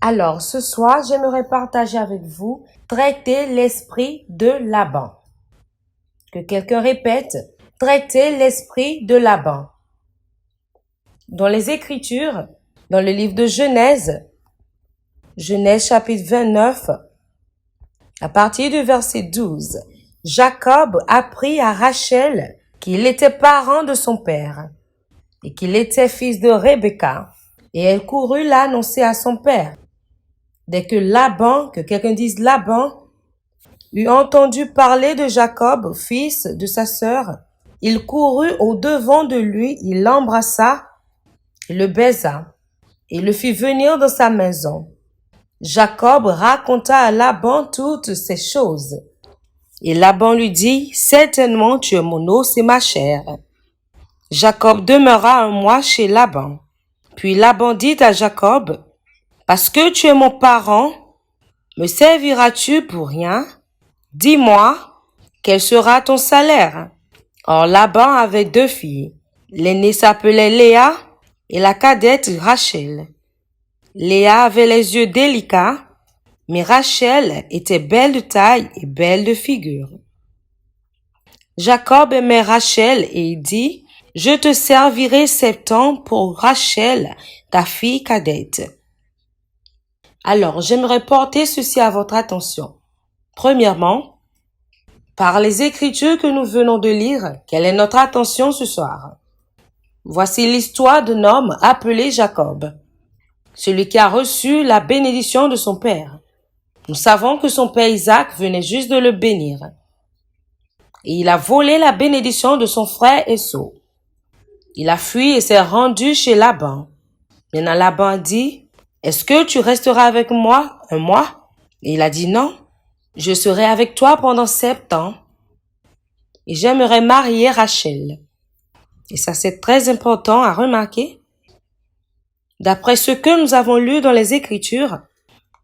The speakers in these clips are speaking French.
Alors, ce soir, j'aimerais partager avec vous traiter l'esprit de Laban. Que quelqu'un répète, traiter l'esprit de Laban. Dans les Écritures, dans le livre de Genèse chapitre 29, à partir du verset 12, Jacob apprit à Rachel qu'il était parent de son père et qu'il était fils de Rebecca, et elle courut l'annoncer à son père. Dès que Laban, que quelqu'un dise Laban, eut entendu parler de Jacob, fils de sa sœur, il courut au-devant de lui, il l'embrassa, il le baisa, et le fit venir dans sa maison. Jacob raconta à Laban toutes ces choses. Et Laban lui dit, certainement tu es mon os et ma chair. Jacob demeura un mois chez Laban. Puis Laban dit à Jacob, parce que tu es mon parent, me serviras-tu pour rien? Dis-moi, quel sera ton salaire? Or Laban avait 2 filles. L'aînée s'appelait Léa et la cadette Rachel. Léa avait les yeux délicats, mais Rachel était belle de taille et belle de figure. Jacob aimait Rachel et il dit, je te servirai 7 ans pour Rachel, ta fille cadette. Alors, j'aimerais porter ceci à votre attention. Premièrement, par les Écritures que nous venons de lire, quelle est notre attention ce soir? Voici l'histoire d'un homme appelé Jacob, celui qui a reçu la bénédiction de son père. Nous savons que son père Isaac venait juste de le bénir. Et il a volé la bénédiction de son frère Esau. Il a fui et s'est rendu chez Laban. Maintenant Laban a dit, est-ce que tu resteras avec moi un mois? Et il a dit non, je serai avec toi pendant 7 ans. Et j'aimerais marier Rachel. Et ça c'est très important à remarquer. D'après ce que nous avons lu dans les Écritures,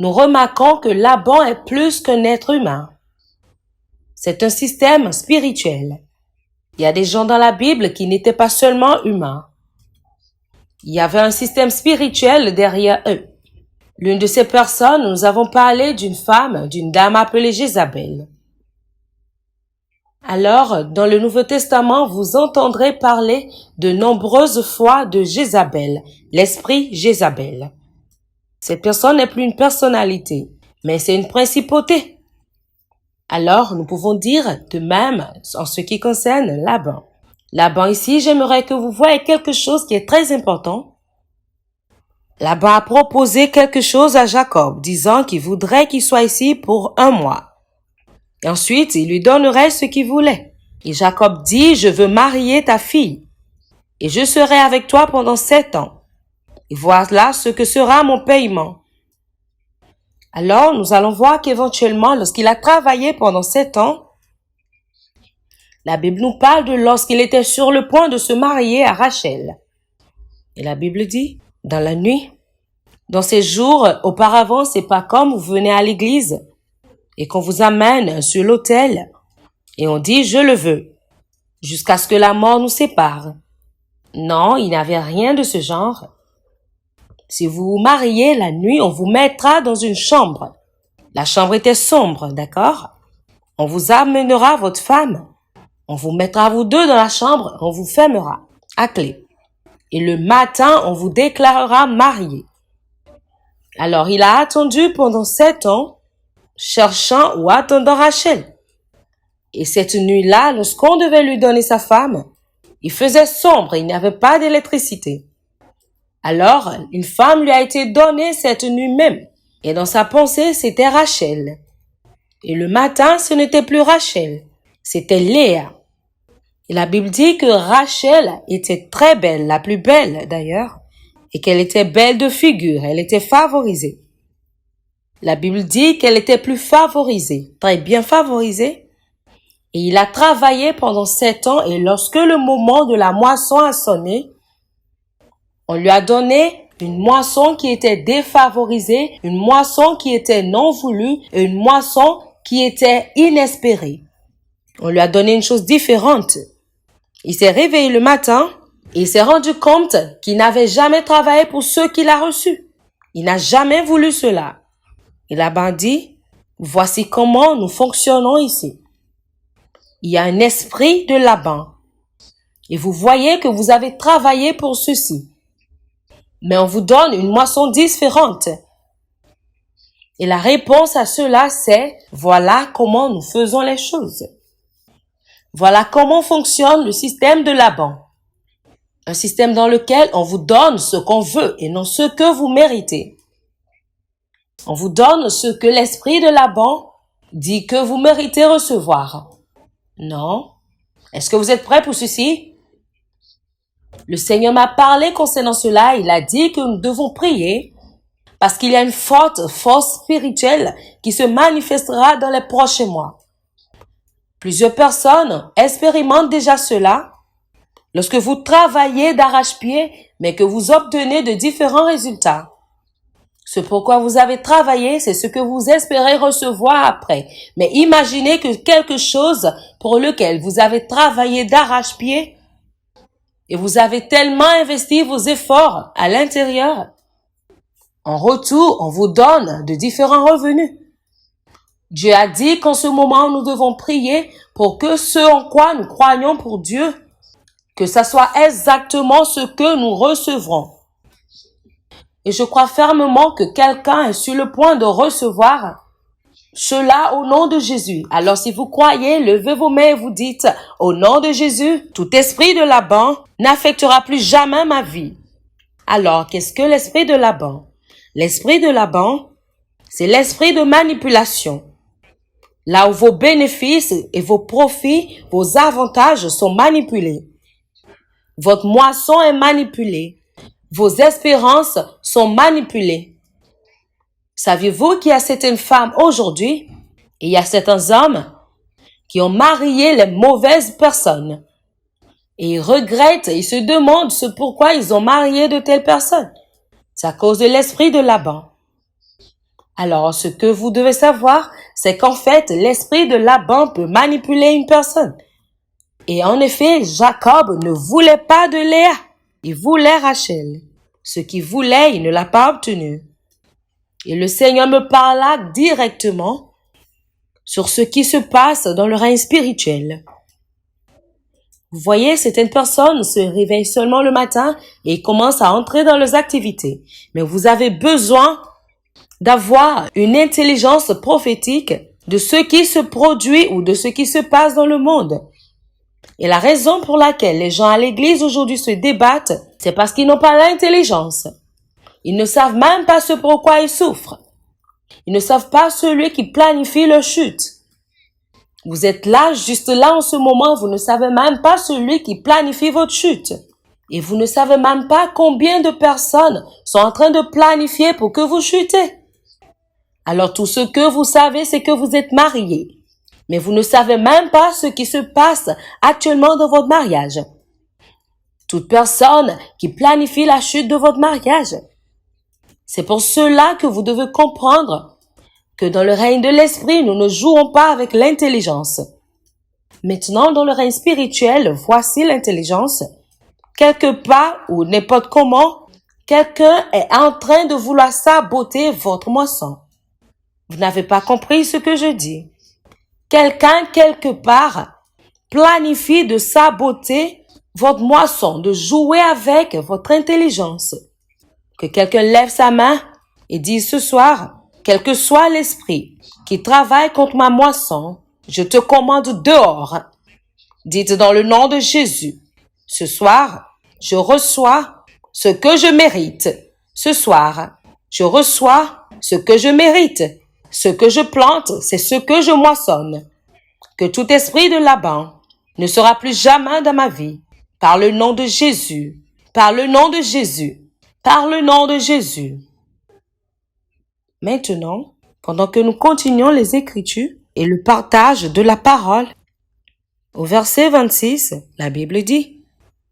nous remarquons que Laban est plus qu'un être humain. C'est un système spirituel. Il y a des gens dans la Bible qui n'étaient pas seulement humains. Il y avait un système spirituel derrière eux. L'une de ces personnes, nous avons parlé d'une femme, d'une dame appelée Jézabel. Alors, dans le Nouveau Testament, vous entendrez parler de nombreuses fois de Jézabel, l'esprit Jézabel. Cette personne n'est plus une personnalité, mais c'est une principauté. Alors, nous pouvons dire de même en ce qui concerne Laban. Laban ici, j'aimerais que vous voyez quelque chose qui est très important. Laban a proposé quelque chose à Jacob, disant qu'il voudrait qu'il soit ici pour 1 mois. Et ensuite, il lui donnerait ce qu'il voulait. Et Jacob dit, je veux marier ta fille. Et je serai avec toi pendant 7 ans. Et voilà ce que sera mon paiement. Alors, nous allons voir qu'éventuellement, lorsqu'il a travaillé pendant 7 ans, la Bible nous parle de lorsqu'il était sur le point de se marier à Rachel. Et la Bible dit, dans la nuit, dans ces jours, auparavant, c'est pas comme vous venez à l'église et qu'on vous amène sur l'autel et on dit, je le veux, jusqu'à ce que la mort nous sépare. Non, il n'y avait rien de ce genre. Si vous vous mariez la nuit, on vous mettra dans une chambre. La chambre était sombre, d'accord? On vous amènera votre femme. On vous mettra vous deux dans la chambre, on vous fermera à clé. Et le matin, on vous déclarera mariés. Alors, il a attendu pendant 7 ans, cherchant ou attendant Rachel. Et cette nuit-là, lorsqu'on devait lui donner sa femme, il faisait sombre, il n'y avait pas d'électricité. Alors, une femme lui a été donnée cette nuit même. Et dans sa pensée, c'était Rachel. Et le matin, ce n'était plus Rachel, c'était Léa. Et la Bible dit que Rachel était très belle, la plus belle d'ailleurs, et qu'elle était belle de figure, elle était favorisée. La Bible dit qu'elle était plus favorisée, très bien favorisée. Et il a travaillé pendant 7 ans et lorsque le moment de la moisson a sonné, on lui a donné une moisson qui était défavorisée, une moisson qui était non voulue et une moisson qui était inespérée. On lui a donné une chose différente. Il s'est réveillé le matin et il s'est rendu compte qu'il n'avait jamais travaillé pour ceux qu'il a reçus. Il n'a jamais voulu cela. Et Laban dit, voici comment nous fonctionnons ici. Il y a un esprit de Laban. Et vous voyez que vous avez travaillé pour ceci. Mais on vous donne une moisson différente. Et la réponse à cela, c'est, voilà comment nous faisons les choses. Voilà comment fonctionne le système de Laban. Un système dans lequel on vous donne ce qu'on veut et non ce que vous méritez. On vous donne ce que l'esprit de Laban dit que vous méritez recevoir. Non. Est-ce que vous êtes prêts pour ceci? Le Seigneur m'a parlé concernant cela. Il a dit que nous devons prier parce qu'il y a une forte force spirituelle qui se manifestera dans les prochains mois. Plusieurs personnes expérimentent déjà cela. Lorsque vous travaillez d'arrache-pied, mais que vous obtenez de différents résultats. Ce pourquoi vous avez travaillé, c'est ce que vous espérez recevoir après. Mais imaginez que quelque chose pour lequel vous avez travaillé d'arrache-pied et vous avez tellement investi vos efforts à l'intérieur. En retour, on vous donne de différents revenus. Dieu a dit qu'en ce moment, nous devons prier pour que ce en quoi nous croyons pour Dieu, que ça soit exactement ce que nous recevrons. Et je crois fermement que quelqu'un est sur le point de recevoir cela au nom de Jésus. Alors si vous croyez, levez vos mains et vous dites, au nom de Jésus, tout esprit de Laban n'affectera plus jamais ma vie. Alors, qu'est-ce que l'esprit de Laban? L'esprit de Laban, c'est l'esprit de manipulation. Là où vos bénéfices et vos profits, vos avantages sont manipulés. Votre moisson est manipulée. Vos espérances sont manipulées. Saviez-vous qu'il y a certaines femmes aujourd'hui et il y a certains hommes qui ont marié les mauvaises personnes et ils regrettent et ils se demandent ce pourquoi ils ont marié de telles personnes. C'est à cause de l'esprit de Laban. Alors, ce que vous devez savoir, c'est qu'en fait, l'esprit de Laban peut manipuler une personne. Et en effet, Jacob ne voulait pas de Léa. Il voulait Rachel. Ce qu'il voulait, il ne l'a pas obtenu. Et le Seigneur me parla directement sur ce qui se passe dans le règne spirituel. Vous voyez, certaines personnes se réveillent seulement le matin et commencent à entrer dans leurs activités. Mais vous avez besoin d'avoir une intelligence prophétique de ce qui se produit ou de ce qui se passe dans le monde. Et la raison pour laquelle les gens à l'église aujourd'hui se débattent, c'est parce qu'ils n'ont pas l'intelligence. Ils ne savent même pas ce pourquoi ils souffrent. Ils ne savent pas celui qui planifie leur chute. Vous êtes là, juste là en ce moment, vous ne savez même pas celui qui planifie votre chute. Et vous ne savez même pas combien de personnes sont en train de planifier pour que vous chutez. Alors tout ce que vous savez, c'est que vous êtes marié. Mais vous ne savez même pas ce qui se passe actuellement dans votre mariage. Toute personne qui planifie la chute de votre mariage. C'est pour cela que vous devez comprendre que dans le règne de l'esprit, nous ne jouons pas avec l'intelligence. Maintenant, dans le règne spirituel, voici l'intelligence. Quelque part ou n'importe comment, quelqu'un est en train de vouloir saboter votre moisson. Vous n'avez pas compris ce que je dis. Quelqu'un, quelque part, planifie de saboter votre moisson, de jouer avec votre intelligence. Que quelqu'un lève sa main et dise ce soir, quel que soit l'esprit qui travaille contre ma moisson, je te commande dehors. Dites dans le nom de Jésus, ce soir, je reçois ce que je mérite. Ce soir, je reçois ce que je mérite. Ce que je plante, c'est ce que je moissonne. Que tout esprit de Laban ne sera plus jamais dans ma vie. Par le nom de Jésus. Par le nom de Jésus. Par le nom de Jésus. Maintenant, pendant que nous continuons les Écritures et le partage de la parole, au verset 26, la Bible dit,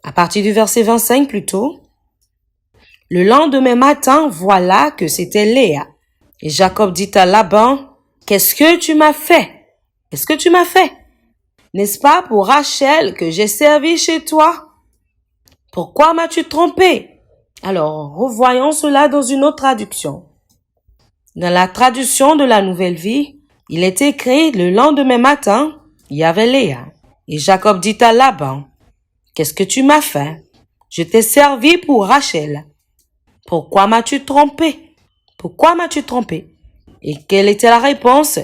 à partir du verset 25 plutôt, le lendemain matin, voilà que c'était Léa. Et Jacob dit à Laban, qu'est-ce que tu m'as fait? Qu'est-ce que tu m'as fait? N'est-ce pas pour Rachel que j'ai servi chez toi? Pourquoi m'as-tu trompé? Alors, revoyons cela dans une autre traduction. Dans la traduction de la Nouvelle Vie, il est écrit: le lendemain matin, il y avait Léa. Et Jacob dit à Laban: qu'est-ce que tu m'as fait? Je t'ai servi pour Rachel. Pourquoi m'as-tu trompé? Pourquoi m'as-tu trompé? Et quelle était la réponse?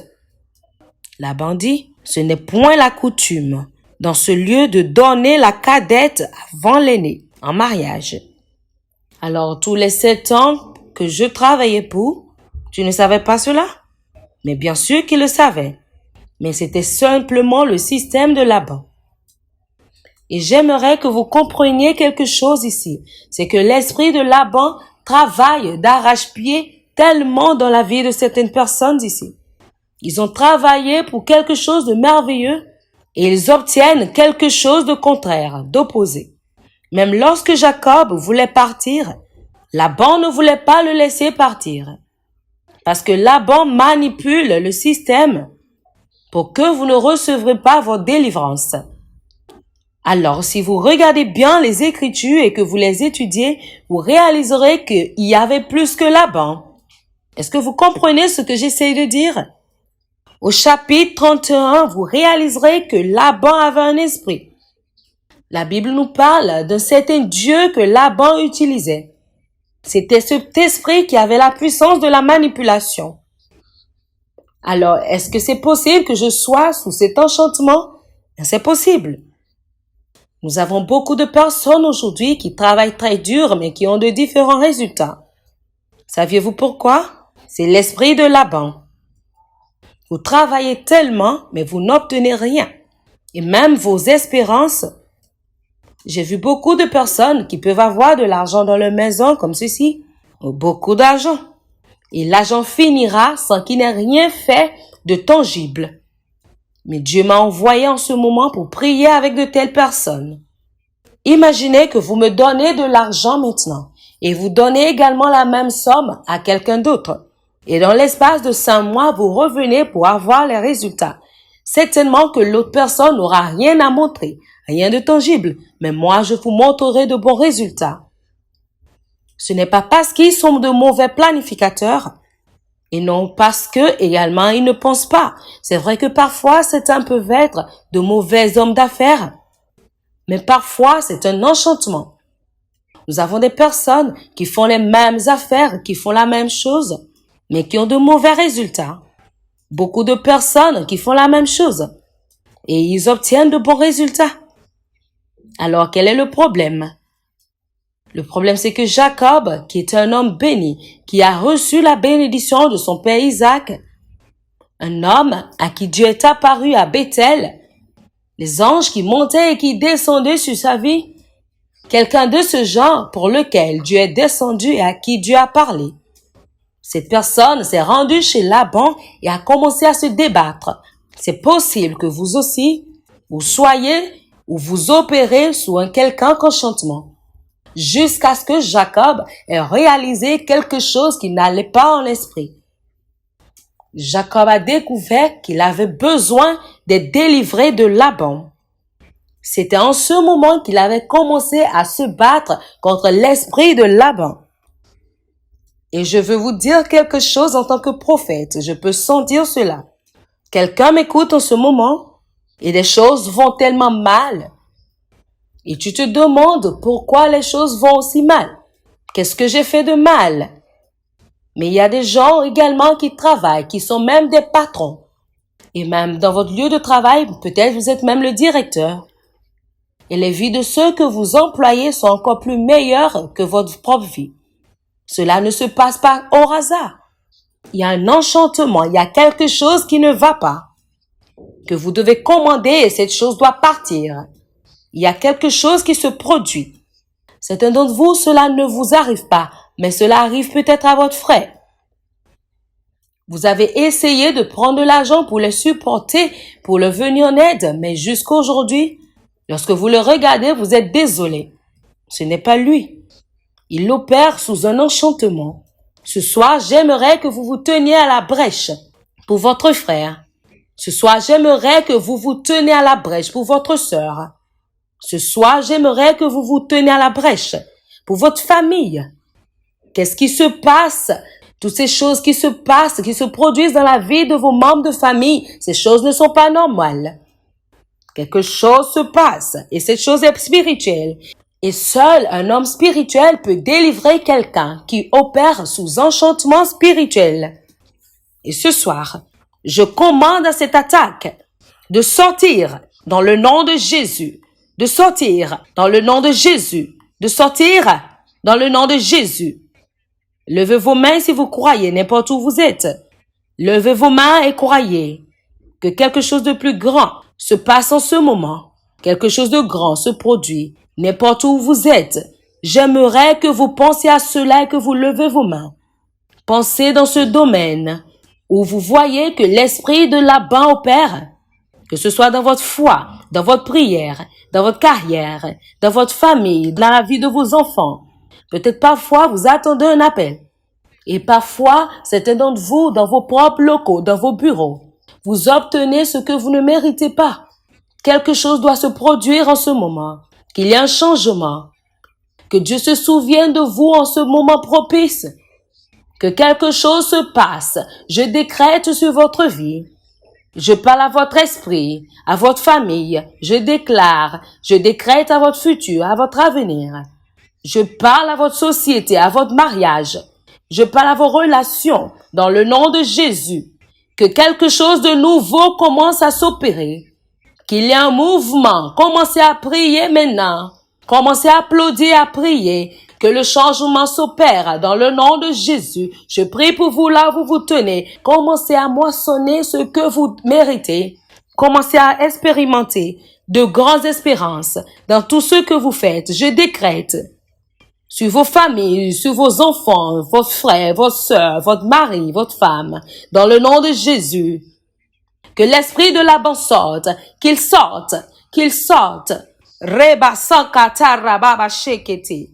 Laban dit: ce n'est point la coutume dans ce lieu de donner la cadette avant l'aîné en mariage. Alors, tous les 7 ans que je travaillais pour, tu ne savais pas cela? Mais bien sûr qu'il le savait. Mais c'était simplement le système de Laban. Et j'aimerais que vous compreniez quelque chose ici. C'est que l'esprit de Laban travaille d'arrache-pied tellement dans la vie de certaines personnes ici. Ils ont travaillé pour quelque chose de merveilleux et ils obtiennent quelque chose de contraire, d'opposé. Même lorsque Jacob voulait partir, Laban ne voulait pas le laisser partir. Parce que Laban manipule le système pour que vous ne recevrez pas votre délivrance. Alors, si vous regardez bien les Écritures et que vous les étudiez, vous réaliserez qu'il y avait plus que Laban. Est-ce que vous comprenez ce que j'essaie de dire? Au chapitre 31, vous réaliserez que Laban avait un esprit. La Bible nous parle d'un certain Dieu que Laban utilisait. C'était cet esprit qui avait la puissance de la manipulation. Alors, est-ce que c'est possible que je sois sous cet enchantement? C'est possible. Nous avons beaucoup de personnes aujourd'hui qui travaillent très dur, mais qui ont de différents résultats. Saviez-vous pourquoi? C'est l'esprit de Laban. Vous travaillez tellement, mais vous n'obtenez rien. Et même vos espérances. J'ai vu beaucoup de personnes qui peuvent avoir de l'argent dans leur maison comme ceci. Beaucoup d'argent. Et l'argent finira sans qu'il n'ait rien fait de tangible. Mais Dieu m'a envoyé en ce moment pour prier avec de telles personnes. Imaginez que vous me donnez de l'argent maintenant et vous donnez également la même somme à quelqu'un d'autre. Et dans l'espace de 5 mois, vous revenez pour avoir les résultats. Certainement que l'autre personne n'aura rien à montrer, rien de tangible, mais moi je vous montrerai de bons résultats. Ce n'est pas parce qu'ils sont de mauvais planificateurs, et non parce que également ils ne pensent pas. C'est vrai que parfois certains peuvent être de mauvais hommes d'affaires, mais parfois c'est un enchantement. Nous avons des personnes qui font les mêmes affaires, qui font la même chose, mais qui ont de mauvais résultats. Beaucoup de personnes qui font la même chose et ils obtiennent de bons résultats. Alors quel est le problème? Le problème, c'est que Jacob, qui est un homme béni, qui a reçu la bénédiction de son père Isaac, un homme à qui Dieu est apparu à Bethel, les anges qui montaient et qui descendaient sur sa vie, quelqu'un de ce genre pour lequel Dieu est descendu et à qui Dieu a parlé. Cette personne s'est rendue chez Laban et a commencé à se débattre. C'est possible que vous aussi, vous soyez ou vous opérez sous un quelconque enchantement, jusqu'à ce que Jacob ait réalisé quelque chose qui n'allait pas en l'esprit. Jacob a découvert qu'il avait besoin d'être délivré de Laban. C'était en ce moment qu'il avait commencé à se battre contre l'esprit de Laban. Et je veux vous dire quelque chose en tant que prophète. Je peux sentir cela. Quelqu'un m'écoute en ce moment et les choses vont tellement mal. Et tu te demandes pourquoi les choses vont aussi mal. Qu'est-ce que j'ai fait de mal? Mais il y a des gens également qui travaillent, qui sont même des patrons. Et même dans votre lieu de travail, peut-être vous êtes même le directeur. Et les vies de ceux que vous employez sont encore plus meilleures que votre propre vie. Cela ne se passe pas au hasard. Il y a un enchantement, il y a quelque chose qui ne va pas, que vous devez commander et cette chose doit partir. Il y a quelque chose qui se produit. Certains d'entre vous, cela ne vous arrive pas, mais cela arrive peut-être à votre frère. Vous avez essayé de prendre de l'argent pour le supporter, pour le venir en aide, mais jusqu'à aujourd'hui, lorsque vous le regardez, vous êtes désolé. Ce n'est pas lui. Il opère sous un enchantement. Ce soir, j'aimerais que vous vous teniez à la brèche pour votre frère. Ce soir, j'aimerais que vous vous teniez à la brèche pour votre sœur. Ce soir, j'aimerais que vous vous teniez à la brèche pour votre famille. Qu'est-ce qui se passe? Toutes ces choses qui se passent, qui se produisent dans la vie de vos membres de famille, ces choses ne sont pas normales. Quelque chose se passe et cette chose est spirituelle. Et seul un homme spirituel peut délivrer quelqu'un qui opère sous enchantement spirituel. Et ce soir, je commande à cette attaque de sortir dans le nom de Jésus, de sortir dans le nom de Jésus, de sortir dans le nom de Jésus. Levez vos mains si vous croyez, n'importe où vous êtes. Levez vos mains et croyez que quelque chose de plus grand se passe en ce moment. Quelque chose de grand se produit, n'importe où vous êtes. J'aimerais que vous pensiez à cela et que vous levez vos mains. Pensez dans ce domaine où vous voyez que l'esprit de Laban opère, que ce soit dans votre foi, dans votre prière, dans votre carrière, dans votre famille, dans la vie de vos enfants. Peut-être parfois vous attendez un appel. Et parfois, certains d'entre vous, dans vos propres locaux, dans vos bureaux, vous obtenez ce que vous ne méritez pas. Quelque chose doit se produire en ce moment, qu'il y ait un changement, que Dieu se souvienne de vous en ce moment propice, que quelque chose se passe. Je décrète sur votre vie. Je parle à votre esprit, à votre famille. Je décrète à votre futur, à votre avenir. Je parle à votre société, à votre mariage. Je parle à vos relations dans le nom de Jésus. Que quelque chose de nouveau commence à s'opérer. Qu'il y ait un mouvement. Commencez à prier maintenant. Commencez à applaudir, à prier. Que le changement s'opère dans le nom de Jésus. Je prie pour vous là où vous vous tenez. Commencez à moissonner ce que vous méritez. Commencez à expérimenter de grandes espérances dans tout ce que vous faites. Je décrète sur vos familles, sur vos enfants, vos frères, vos sœurs, votre mari, votre femme, dans le nom de Jésus. Que l'esprit de Laban sorte, qu'il sorte, qu'il sorte. Reba sankata rababa shekete.